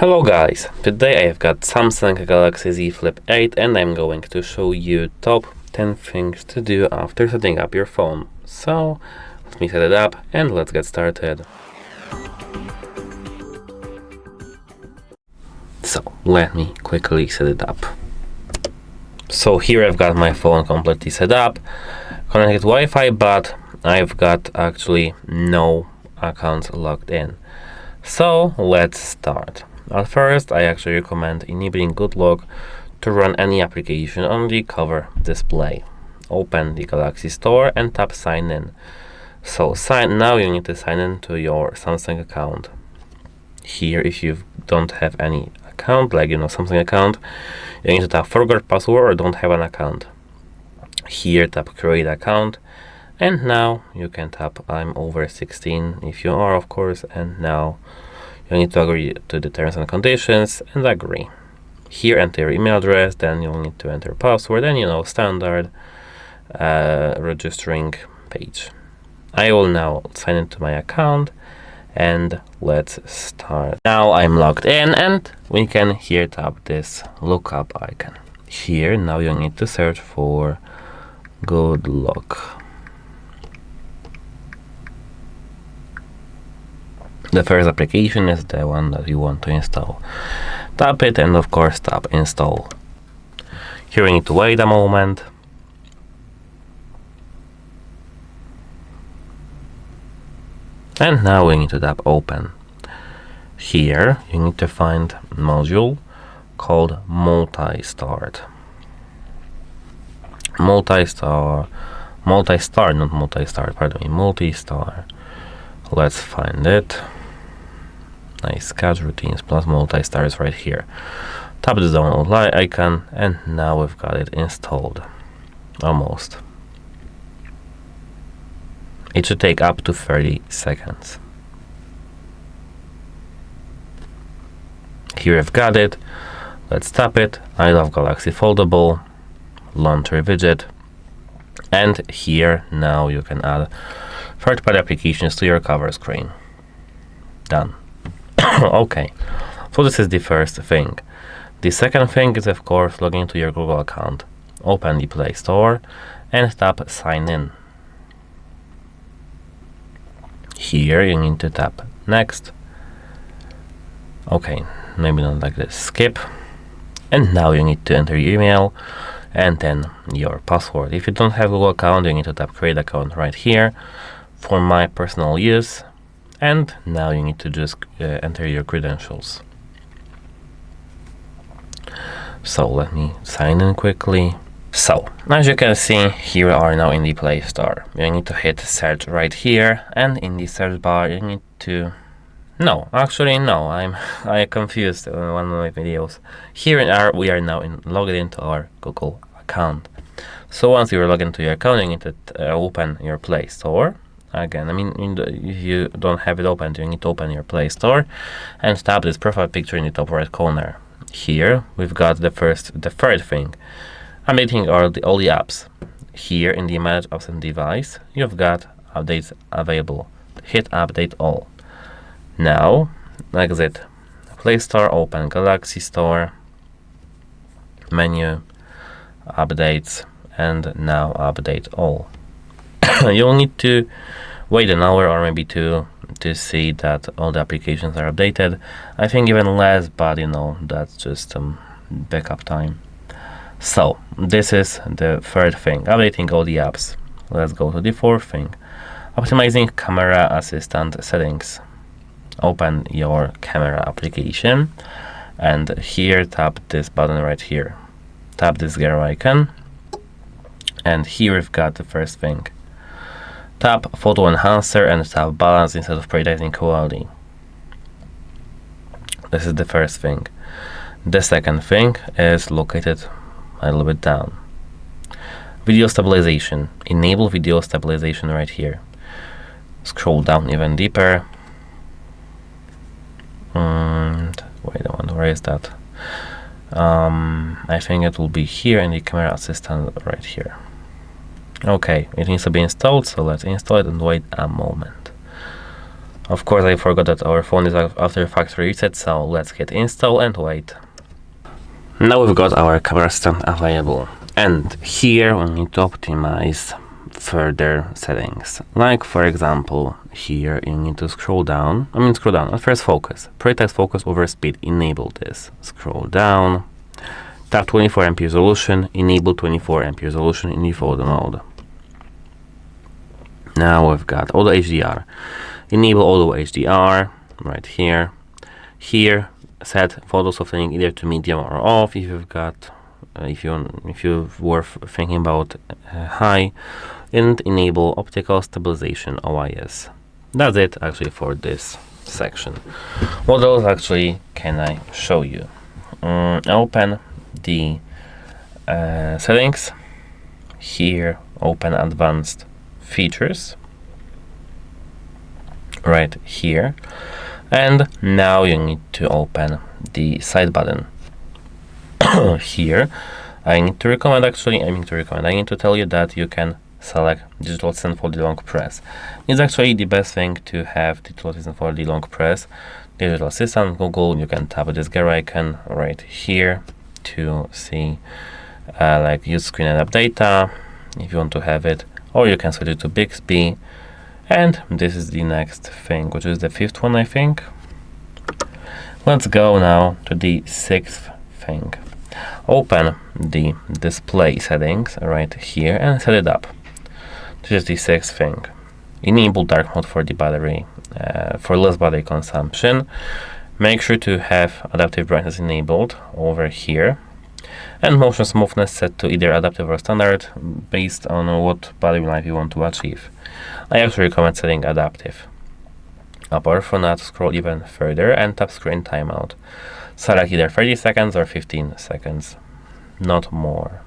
Hello guys, today I've got Samsung Galaxy Z Flip 8 and I'm going to show you top 10 things to do after setting up your phone. So let me set it up and let's get started. So let me quickly set it up. So here I've got my phone completely set up, connected to Wi-Fi, but I've got actually no accounts logged in. So let's start. At first, I actually recommend enabling good log to run any application on the cover display. Open the Galaxy Store and tap sign in. So now you need to sign in to your Samsung account. Here, if you don't have any account, like Samsung account, you need to tap forgot password or don't have an account. Here tap create account, and now you can tap I'm over 16 if you are, of course, and now you need to agree to the terms and conditions and agree. Here enter your email address, then you'll need to enter password and standard registering page. I will now sign into my account and let's start. Now I'm logged in and we can here tap this lookup icon. Here now you need to search for good luck. The first application is the one that you want to install. Tap it and of course tap install. Here we need to wait a moment. And now we need to tap open. Here you need to find a module called multi-start. Multi-star, not multi-start, pardon me, multi-star. Let's find it. Nice, catch routines plus multi-stars right here. Tap the download icon and now we've got it installed. Almost. It should take up to 30 seconds. Here I've got it. Let's tap it. I love Galaxy Foldable, launcher widget, and here now you can add third-party applications to your cover screen. Done. Okay, so this is the first thing. The second thing is of course log into your Google account. Open the Play Store and tap sign in. Here you need to tap next. Okay, maybe not like this, skip. And now you need to enter your email and then your password. If you don't have Google account, you need to tap create account right here for my personal use. And now you need to just enter your credentials. So let me sign in quickly. So as you can see, here we are now in the Play Store. You need to hit search right here, and in the search bar you need to I confused one of my videos. Here we are now logged into our Google account. So once you are logged into your account, you need to open your Play Store. Again, if you don't have it opened, you need to open your Play Store and tap this profile picture in the top right corner. Here we've got the third thing, updating all the apps. Here in the Manage Apps and Device, you've got updates available. Hit update all. Now exit Play Store, open Galaxy Store, menu, updates, and now update all. You'll need to wait an hour or maybe two to see that all the applications are updated. I think even less, but that's just backup time. So this is the third thing, updating all the apps. Let's go to the fourth thing, optimizing camera assistant settings. Open your camera application and here tap this button right here. Tap this gear icon and here we've got the first thing. Tap photo enhancer and tap balance instead of prioritizing quality. This is the first thing. The second thing is located a little bit down. Video stabilization. Enable video stabilization right here. Scroll down even deeper. And wait a minute, where is that? I think it will be here in the camera assistant right here. Okay, it needs to be installed, so let's install it and wait a moment. Of course, I forgot that our phone is after factory reset, so let's hit install and wait. Now we've got our camera stand available, and here we need to optimize further settings. Like for example, here you need to scroll down at first focus, prioritize focus over speed, enable this, scroll down, tap 24MP resolution, enable 24MP resolution in default mode. Now we've got auto HDR, enable auto HDR right here. Here set photo softening either to medium or off if you've got if you were thinking about high, and enable optical stabilization OIS. That's it actually for this section. What else actually can I show you? Open the settings. Here open advanced features right here, and now you need to open the side button. Here I need to tell you that you can select digital assistant for the long press. It's actually the best thing to have digital assistant for the long press. Digital assistant, Google, you can tap this gear icon right here to see like use screen and up data if you want to have it, or you can switch it to Bixby. And this is the next thing, which is the fifth one, I think. Let's go now to the sixth thing. Open the display settings right here and set it up. This is the sixth thing. Enable dark mode for the battery, for less battery consumption. Make sure to have adaptive brightness enabled over here, and motion smoothness set to either adaptive or standard based on what battery life you want to achieve. I actually recommend setting adaptive. Apart from that, scroll even further and tap Screen Timeout. Select either 30 seconds or 15 seconds, not more.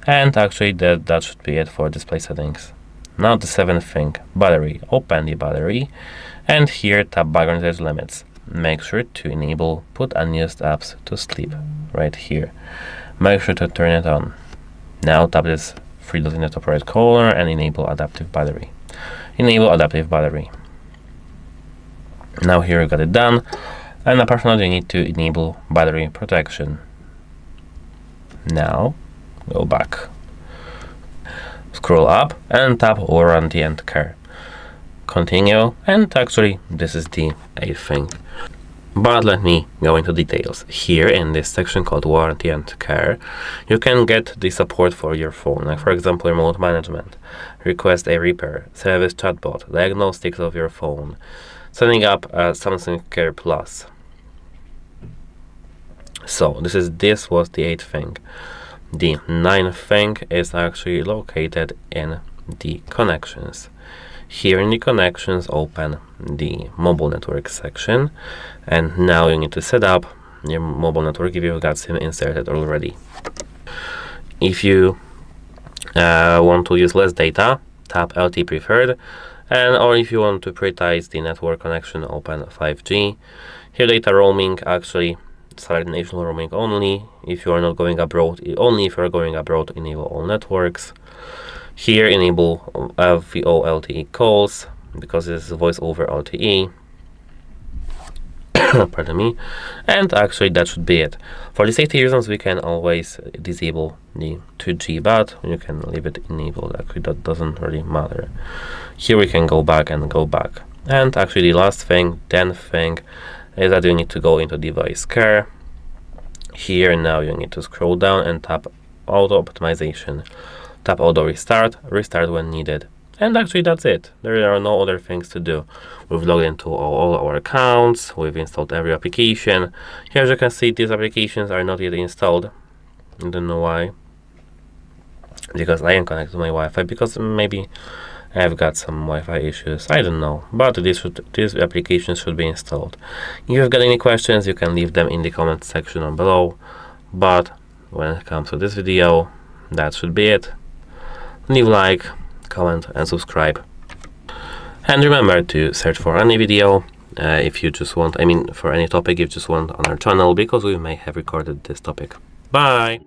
And actually that should be it for display settings. Now the seventh thing, battery. Open the battery and here tap background usage limits. Make sure to enable put unused apps to sleep right here. Make sure to turn it on. Now tap this three dots in the top right corner and enable adaptive battery. Enable adaptive battery. Now here you got it done. And apart from that, you need to enable battery protection. Now go back, scroll up and tap warranty and care. Continue, and actually this is the eighth thing. But let me go into details. Here in this section called warranty and care, you can get the support for your phone, like for example remote management, request a repair, service chatbot, diagnostics of your phone, setting up Samsung Care Plus. So this was the eighth thing. The ninth thing is actually located in the connections. Here in the connections, open the mobile network section, and now you need to set up your mobile network if you've got SIM inserted already. If you want to use less data, tap LTE preferred, or if you want to prioritize the network connection, open 5G. Here data roaming, actually select national roaming only. If you are not going abroad, only if you are going abroad, enable all networks. Here enable VoLTE calls because this is voice over LTE. Pardon me. And actually that should be it. For the safety reasons, we can always disable the 2G, but you can leave it enabled. Actually that doesn't really matter. Here we can go back and go back. And actually the last thing, 10th thing, is that you need to go into device care. Here now you need to scroll down and tap auto optimization. Tap auto restart when needed. And actually that's it. There are no other things to do. We've logged into all our accounts, we've installed every application. Here as you can see, these applications are not yet installed. I don't know why. Because I am connected to my Wi-Fi, because maybe I've got some Wi-Fi issues, I don't know, but these applications should be installed. If you've got any questions, you can leave them in the comment section down below. But when it comes to this video, that should be it. Leave a like, comment and subscribe. And remember to search for any video if you just want, for any topic you just want on our channel, because we may have recorded this topic. Bye!